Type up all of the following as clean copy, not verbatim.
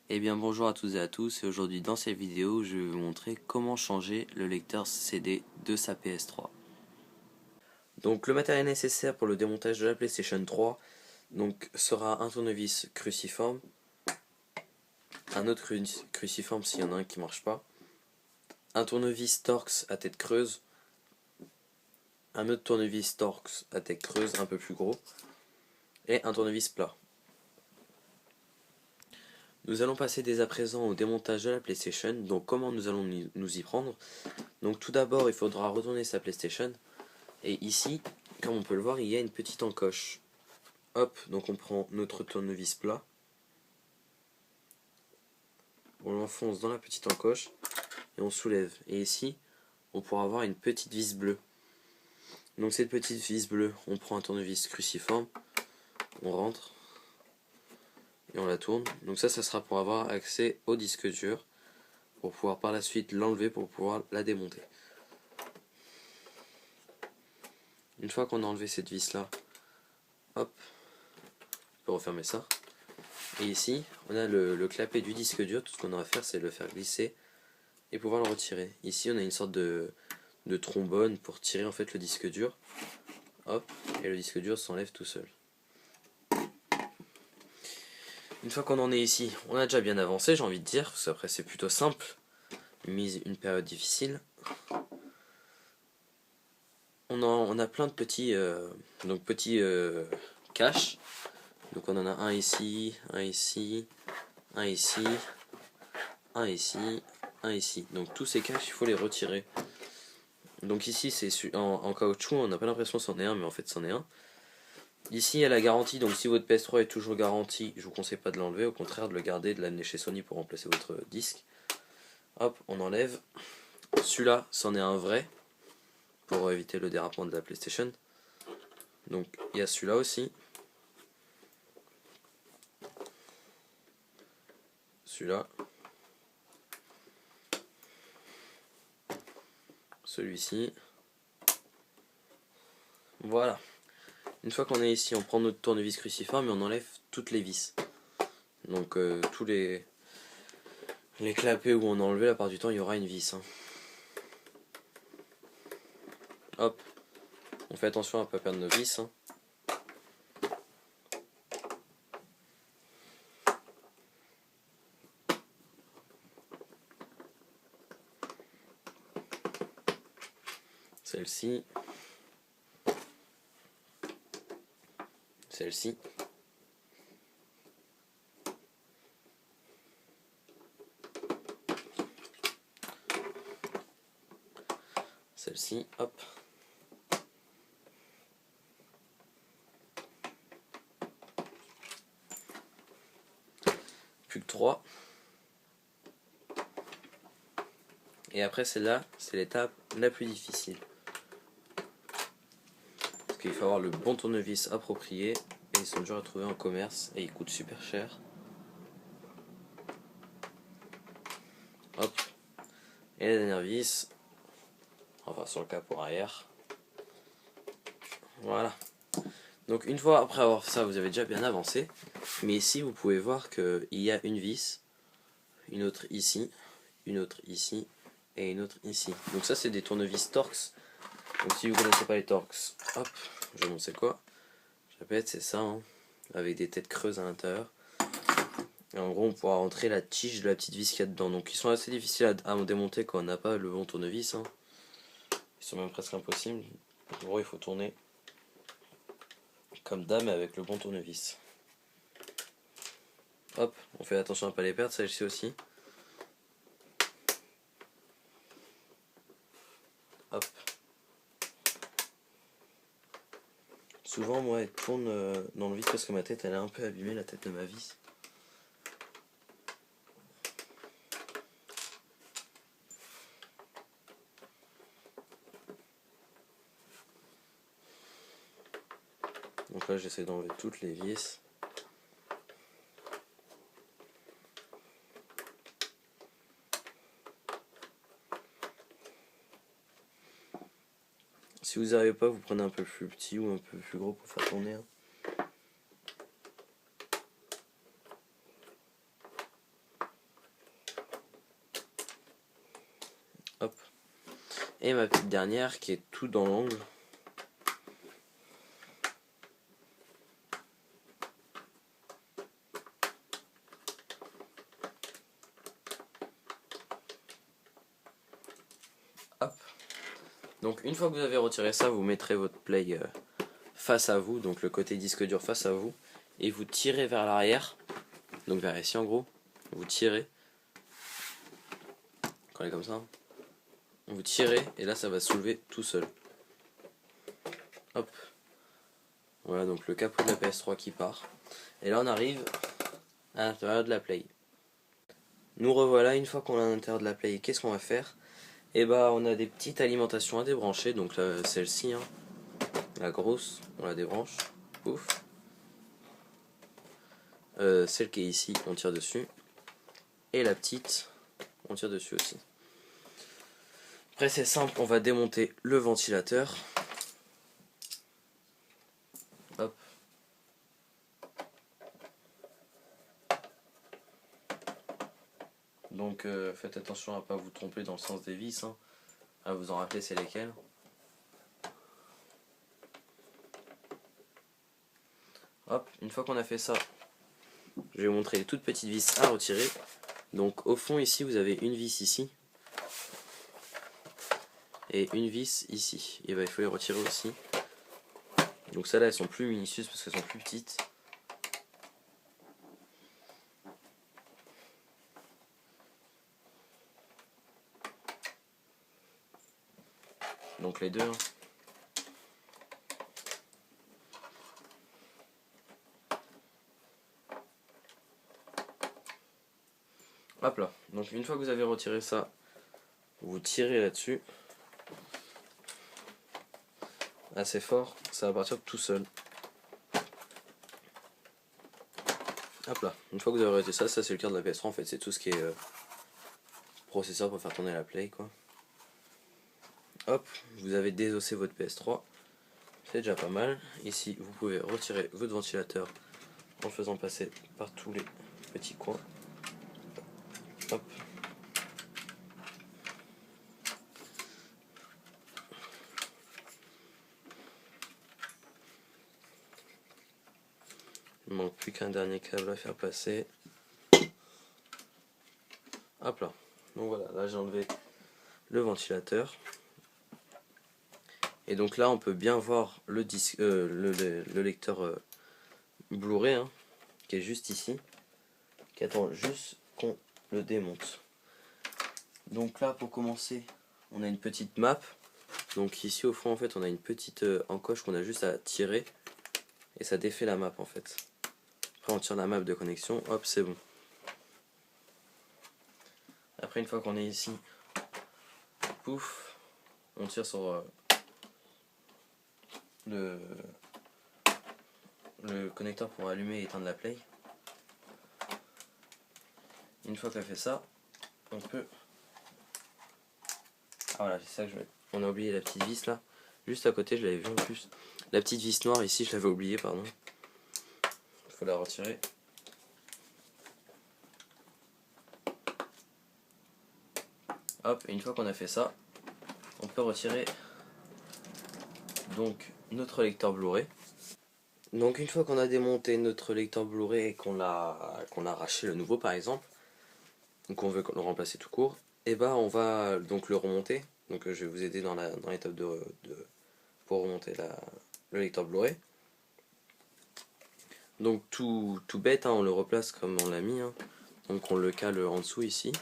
Eh bien bonjour à toutes et à tous, et aujourd'hui dans cette vidéo je vais vous montrer comment changer le lecteur CD de sa PS3. Donc le matériel nécessaire pour le démontage de la PlayStation 3 sera un tournevis cruciforme, un autre cruciforme s'il y en a un qui marche pas, un tournevis Torx à tête creuse, un autre tournevis Torx à tête creuse un peu plus gros, et un tournevis plat. Nous allons passer dès à présent au démontage de la PlayStation. Donc comment nous allons nous y prendre? Donc tout d'abord il faudra retourner sa PlayStation. Et ici, comme on peut le voir, il y a une petite encoche. Hop, donc on prend notre tournevis plat. On l'enfonce dans la petite encoche et on soulève. Et ici, on pourra avoir une petite vis bleue. Donc cette petite vis bleue, on prend un tournevis cruciforme, on rentre et on la tourne. Donc ça sera pour avoir accès au disque dur, pour pouvoir par la suite l'enlever pour pouvoir la démonter. Une fois qu'on a enlevé cette vis là, hop, on peut refermer ça. Et ici, on a le clapet du disque dur. Tout ce qu'on aura à faire, c'est le faire glisser et pouvoir le retirer. Ici, on a une sorte de trombone pour tirer en fait le disque dur. Hop, et le disque dur s'enlève tout seul. Une fois qu'on en est ici, on a déjà bien avancé, j'ai envie de dire, parce qu'après c'est plutôt simple, mise une période difficile. On a plein de petits caches. Donc on en a un ici, un ici, un ici, un ici, un ici. Donc tous ces caches, il faut les retirer. Donc ici c'est en caoutchouc, on n'a pas l'impression que c'en est un, mais en fait c'en est un. Ici il y a la garantie, donc si votre PS3 est toujours garantie, je vous conseille pas de l'enlever, au contraire de le garder, de l'amener chez Sony pour remplacer votre disque. Hop, on enlève. Celui-là, c'en est un vrai, pour éviter le dérapement de la PlayStation. Donc il y a celui-là aussi. Celui-là. Celui-ci. Voilà. Une fois qu'on est ici, on prend notre tournevis cruciforme et on enlève toutes les vis. Donc tous les clapets où on a enlevé, la part du temps, il y aura une vis. Hop. On fait attention à ne pas perdre nos vis. Celle-ci. Celle-ci. Celle-ci, hop. Plus que 3. Et après celle-là, c'est l'étape la plus difficile. Parce qu'il faut avoir le bon tournevis approprié. Et ils sont durs à trouver en commerce. Et ils coûtent super cher. Hop. Et la dernière vis. Enfin sur le capot arrière. Voilà. Donc une fois après avoir fait ça, vous avez déjà bien avancé. Mais ici vous pouvez voir qu'il y a une vis. Une autre ici. Une autre ici. Et une autre ici. Donc ça c'est des tournevis Torx. Donc si vous ne connaissez pas les Torx, hop, je vais vous montrer quoi. Je répète, c'est ça, avec des têtes creuses à l'intérieur. Et en gros on pourra rentrer la tige de la petite vis qu'il y a dedans. Donc ils sont assez difficiles à démonter quand on n'a pas le bon tournevis. Ils sont même presque impossibles. En gros il faut tourner comme dame avec le bon tournevis. Hop, on fait attention à ne pas les perdre, celle-ci aussi. Hop. Souvent moi elle tourne dans le vide parce que ma tête elle est un peu abîmée, la tête de ma vis. Donc là j'essaie d'enlever toutes les vis. Si vous n'arrivez pas, vous prenez un peu plus petit ou un peu plus gros pour faire tourner. Et ma petite dernière qui est tout dans l'angle. Hop. Donc une fois que vous avez retiré ça, vous mettrez votre play face à vous, donc le côté disque dur face à vous, et vous tirez vers l'arrière, donc vers ici en gros, vous tirez, quand il est comme ça, vous tirez, et là ça va se soulever tout seul. Hop. Voilà, donc le capot de la PS3 qui part. Et là on arrive à l'intérieur de la play. Nous revoilà, une fois qu'on est à l'intérieur de la play, qu'est-ce qu'on va faire? Et bah on a des petites alimentations à débrancher, donc là celle-ci, hein, la grosse, on la débranche, ouf. Celle qui est ici, on tire dessus, et la petite, on tire dessus aussi. Après c'est simple, on va démonter le ventilateur. Hop. Donc faites attention à ne pas vous tromper dans le sens des vis, hein. À vous en rappeler c'est lesquelles. Hop, une fois qu'on a fait ça, je vais vous montrer les toutes petites vis à retirer. Donc au fond ici vous avez une vis ici et une vis ici. Et bah, il faut les retirer aussi. Donc celles-là elles sont plus minutieuses parce qu'elles sont plus petites. Donc les deux, hein. Hop là, donc une fois que vous avez retiré ça, vous tirez là-dessus assez fort, ça va partir tout seul. Hop là, une fois que vous avez retiré ça, c'est le cœur de la PS3 en fait, c'est tout ce qui est processeur pour faire tourner la play quoi. Hop, vous avez désossé votre PS3, c'est déjà pas mal. Ici vous pouvez retirer votre ventilateur en faisant passer par tous les petits coins. Hop. Il ne manque plus qu'un dernier câble à faire passer. Hop là. Donc voilà, là j'ai enlevé le ventilateur. Et donc là on peut bien voir le disque, le lecteur Blu-ray hein, qui est juste ici, qui attend juste qu'on le démonte. Donc là pour commencer, on a une petite map. Donc ici au fond en fait on a une petite encoche qu'on a juste à tirer et ça défait la map en fait. Après on tire la map de connexion, hop c'est bon. Après une fois qu'on est ici, pouf, on tire sur le connecteur pour allumer et éteindre la play. Une fois qu'on a fait ça, on peut... Ah voilà, c'est ça que je vais... On a oublié la petite vis là, juste à côté, je l'avais vu en plus. La petite vis noire ici, je l'avais oublié, pardon. Il faut la retirer. Hop, et une fois qu'on a fait ça, on peut retirer donc notre lecteur Blu-ray. Donc une fois qu'on a démonté notre lecteur Blu-ray et qu'on a arraché le nouveau par exemple, donc on veut le remplacer tout court, et bah on va donc le remonter. Donc je vais vous aider dans l'étape pour remonter le lecteur Blu-ray. Donc tout bête, hein, on le replace comme on l'a mis, hein. Donc on le cale en dessous ici.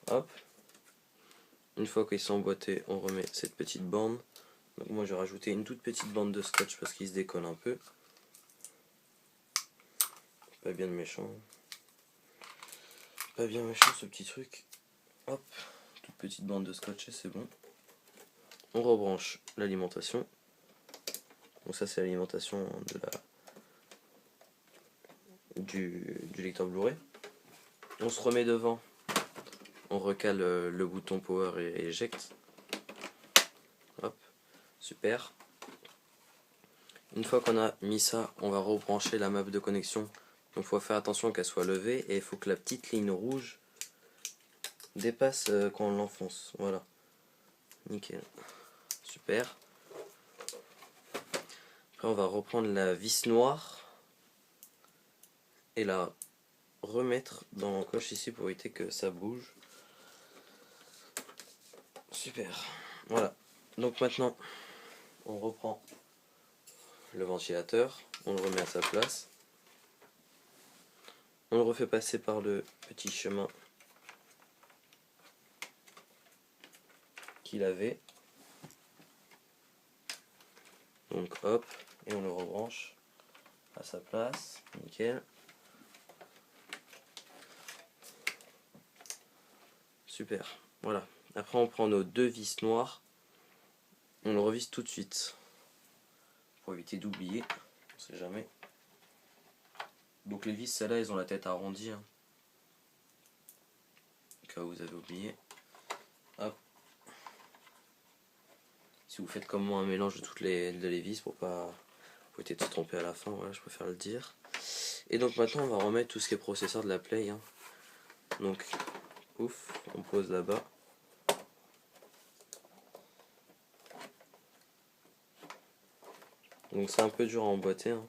Hop. Une fois qu'ils sont emboîtés, on remet cette petite bande. Donc moi j'ai rajouté une toute petite bande de scotch parce qu'il se décolle un peu. Pas bien méchant. Pas bien méchant ce petit truc. Hop, toute petite bande de scotch et c'est bon. On rebranche l'alimentation. Donc ça c'est l'alimentation de du lecteur Blu-ray. On se remet devant. On recale le bouton power et eject. Hop, super. Une fois qu'on a mis ça, on va rebrancher la map de connexion Donc il faut faire attention qu'elle soit levée et il faut que la petite ligne rouge dépasse quand on l'enfonce. Voilà. Nickel. Super. Après on va reprendre la vis noire et la remettre dans l'encoche ici pour éviter que ça bouge. Super. Voilà. Donc maintenant on reprend le ventilateur, on le remet à sa place. On le refait passer par le petit chemin qu'il avait. Donc hop, et on le rebranche à sa place. Nickel. Super. Voilà. Après on prend nos deux vis noires. On le revisse tout de suite. Pour éviter d'oublier. On sait jamais. Donc les vis, celles-là, elles ont la tête arrondie. Hein. Au cas où vous avez oublié. Hop. Si vous faites comme moi un mélange de toutes les vis pour pas éviter de se tromper à la fin, voilà, je préfère le dire. Et donc maintenant on va remettre tout ce qui est processeur de la Play. Hein. Donc ouf, on pose là-bas. Donc c'est un peu dur à emboîter. Hein.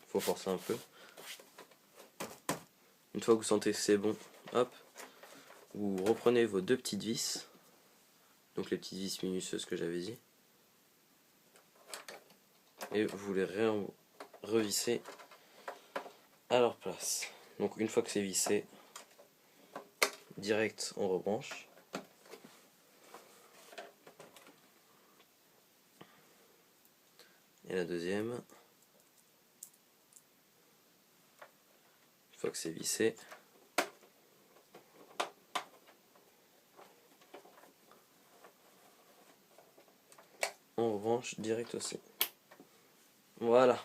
Faut forcer un peu. Une fois que vous sentez que c'est bon, hop, vous reprenez vos deux petites vis. Donc les petites vis minutieuses que j'avais dit. Et vous les revissez à leur place. Donc une fois que c'est vissé, direct on rebranche. Et la deuxième, une fois que c'est vissé, on rebranche direct aussi. Voilà.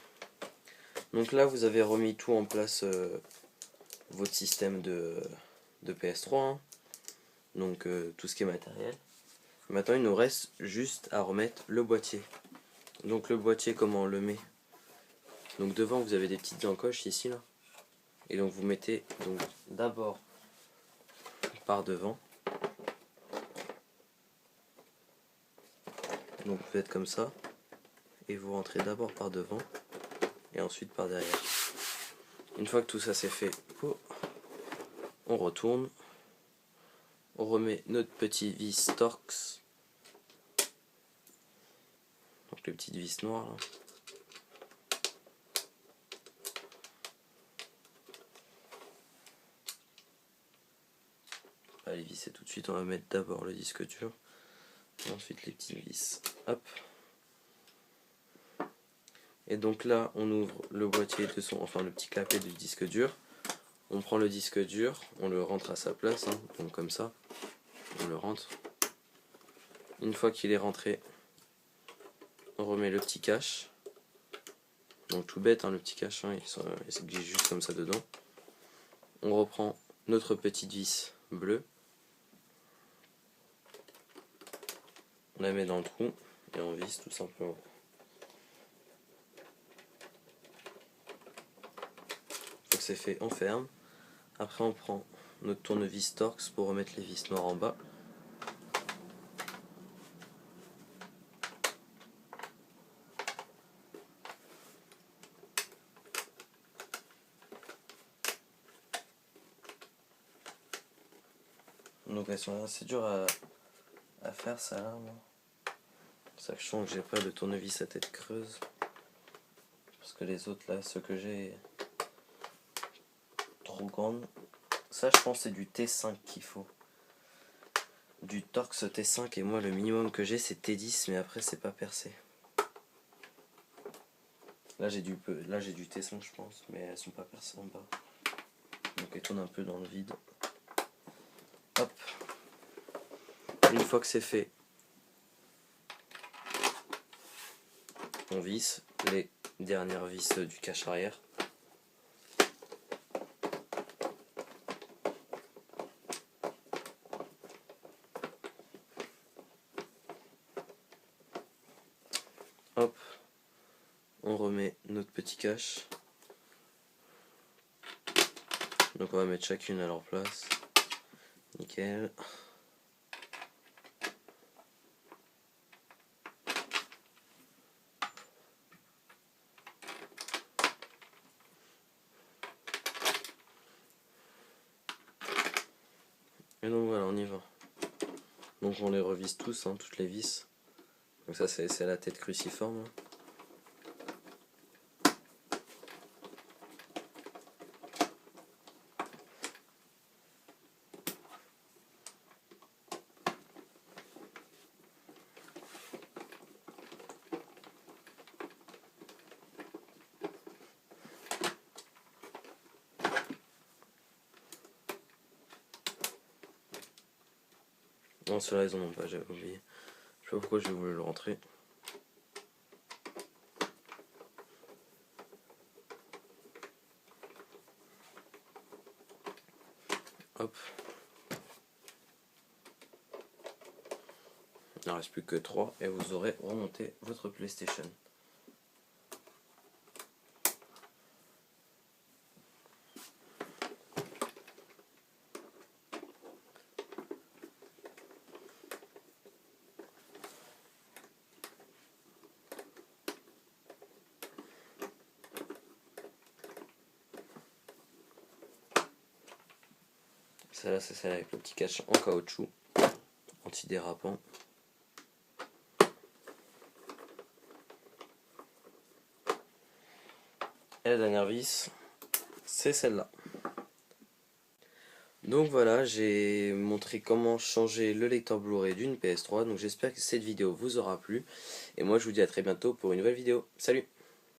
Donc là vous avez remis tout en place, votre système de PS3. Hein. Donc tout ce qui est matériel. Maintenant il nous reste juste à remettre le boîtier. Donc le boîtier, comment on le met? Donc devant vous avez des petites encoches ici là. Et donc vous mettez donc d'abord par devant. Donc vous faites comme ça. Et vous rentrez d'abord par devant. Et ensuite par derrière. Une fois que tout ça c'est fait, on retourne. On remet notre petit vis Torx. Donc les petites vis noires là. Pas les visser tout de suite, on va mettre d'abord le disque dur. Et ensuite les petites vis. Hop. Et donc là on ouvre le boîtier de son, enfin le petit clapet du disque dur. On prend le disque dur, on le rentre à sa place, hein, donc comme ça, on le rentre. Une fois qu'il est rentré, on remet le petit cache. Donc tout bête, hein, le petit cache, hein, il se glisse juste comme ça dedans. On reprend notre petite vis bleue. On la met dans le trou et on visse tout simplement. Une fois que c'est fait, on ferme. Après on prend notre tournevis Torx pour remettre les vis noires en bas. Donc elles sont assez dures à faire ça là. Sachant que j'ai pas de tournevis à tête creuse. Parce que les autres là, ceux que j'ai trop grandes. Ça je pense c'est du T5 qu'il faut. Du Torx T5 et moi le minimum que j'ai c'est T10 mais après c'est pas percé. Là j'ai du T5 je pense mais elles sont pas percées en bas. Donc elles tournent un peu dans le vide. Hop. Une fois que c'est fait, on visse les dernières vis du cache arrière. Hop, on remet notre petit cache. Donc on va mettre chacune à leur place. Nickel. Et donc voilà, on y va. Donc on les revise tous, hein, toutes les vis. Donc ça c'est la tête cruciforme. Là. Non, ceux-là ils en ont pas, j'avais oublié. Je sais pas pourquoi j'ai voulu le rentrer. Hop. Il ne reste plus que 3 et vous aurez remonté votre PlayStation. Celle-là, c'est celle avec le petit catch en caoutchouc, antidérapant. Et la dernière vis, c'est celle-là. Donc voilà, j'ai montré comment changer le lecteur Blu-ray d'une PS3. Donc j'espère que cette vidéo vous aura plu. Et moi, je vous dis à très bientôt pour une nouvelle vidéo. Salut!